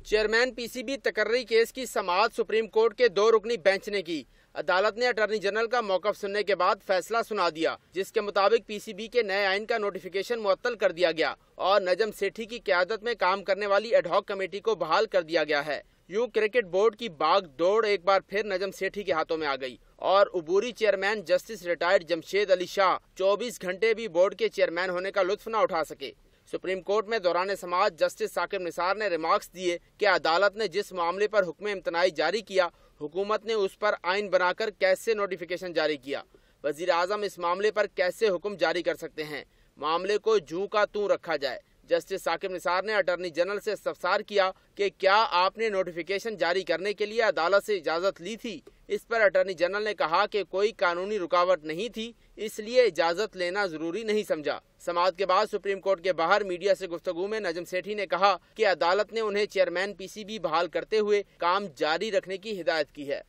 Chairman P C B تقرری case کی سماعت سپریم کورٹ کے 2 رکنی بینچ نے کی۔ عدالت نے اٹارنی جنرل کا موقف سننے کے بعد فیصلہ سنا دیا، جس کے مطابق پی سی بی کے نئے آئین کا نوٹیفیکیشن معطل کر دیا گیا اور نجم سیٹھی کی قیادت میں کام کرنے والی ایڈ ہاک کمیٹی کو بحال کر دیا گیا ہے۔ یوں کرکٹ بورڈ کی باغ دوڑ ایک بار پھر نجم سیٹھی کے ہاتھوں میں آ گئی اور عبوری chairman justice retired Jamshed Ali Shah 24 گھنٹے بھی بورڈ کے چیئرمین ہونے کا لطف نہ اٹھا سکے۔ سپریم کورٹ میں دوران سماعت جسٹس ثاقب نثار نے ریمارکس دیے کہ عدالت نے جس معاملے پر حکم امتناعی جاری کیا، حکومت نے اس پر آئین بنا کر کیسے نوٹیفیکیشن جاری کیا؟ وزیر اعظم اس معاملے پر کیسے حکم جاری کر سکتے ہیں؟ معاملے کو جوں کا توں رکھا جائے۔ جسٹس ثاقب نثار نے اٹارنی جنرل سے استفسار کیا کہ کیا آپ نے نوٹیفیکیشن جاری کرنے کے لیے عدالت سے اجازت لی تھی؟ اس پر اٹارنی جنرل نے کہا کہ کوئی قانونی رکاوٹ نہیں تھی، اس لیے اجازت لینا ضروری نہیں سمجھا۔ سماعت کے بعد سپریم کورٹ کے باہر میڈیا سے گفتگو میں نجم سیٹھی نے کہا کہ عدالت نے انہیں چیئرمین پی سی بی بحال کرتے ہوئے کام جاری رکھنے کی ہدایت کی ہے۔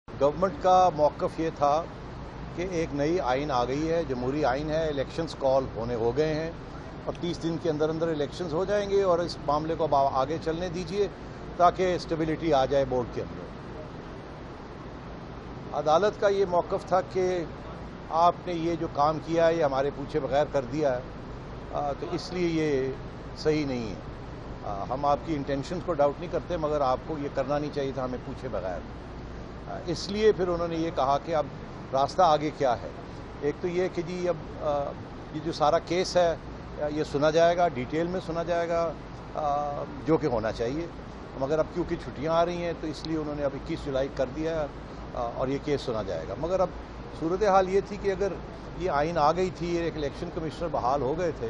گورنمنٹ کا موقف یہ تھا کہ ایک نئی آئین آ گئی ہے، جمہوری آئین ہے، الیکشنز کال ہو گئے ہیں اور 30 دن کے اندر الیکشنز ہو جائیں گے اور اس معاملے کو آگے چلنے دیجیے تاکہ اسٹیبلٹی آ جائے بورڈ کے اندر۔ عدالت کا یہ موقف تھا کہ آپ نے یہ جو کام کیا ہے یہ ہمارے پوچھے بغیر کر دیا ہے، تو اس لیے یہ صحیح نہیں ہے۔ ہم آپ کی انٹینشنز کو ڈاؤٹ نہیں کرتے، مگر آپ کو یہ کرنا نہیں چاہیے تھا ہمیں پوچھے بغیر۔ اس لیے پھر انہوں نے یہ کہا کہ اب راستہ آگے کیا ہے۔ ایک تو یہ کہ جی اب یہ جو سارا کیس ہے یہ سنا جائے گا، ڈیٹیل میں سنا جائے گا، جو کہ ہونا چاہیے، مگر اب کیونکہ چھٹیاں آ رہی ہیں تو اس لیے انہوں نے اب 21 جولائی کر دیا ہے اور یہ کیس سنا جائے گا۔ مگر اب صورتحال یہ تھی کہ اگر یہ آئین آ گئی تھی، ایک الیکشن کمشنر بحال ہو گئے تھے،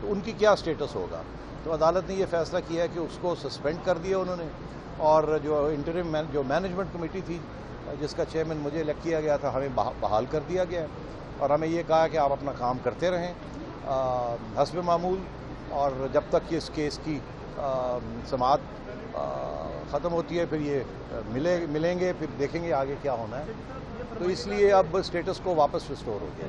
تو ان کی کیا سٹیٹس ہوگا؟ تو عدالت نے یہ فیصلہ کیا ہے کہ اس کو سسپینڈ کر دیا انہوں نے، اور جو انٹرم جو مینجمنٹ کمیٹی تھی جس کا چیئرمین مجھے الیکٹ کیا گیا تھا، ہمیں بحال کر دیا گیا ہے اور ہمیں یہ کہا کہ آپ اپنا کام کرتے رہیں حسب معمول، اور جب تک کہ اس کیس کی سماعت ختم ہوتی ہے پھر یہ ملیں گے، پھر دیکھیں گے آگے کیا ہونا ہے۔ تو اس لیے اب سٹیٹس کو واپس ریسٹور ہو گیا۔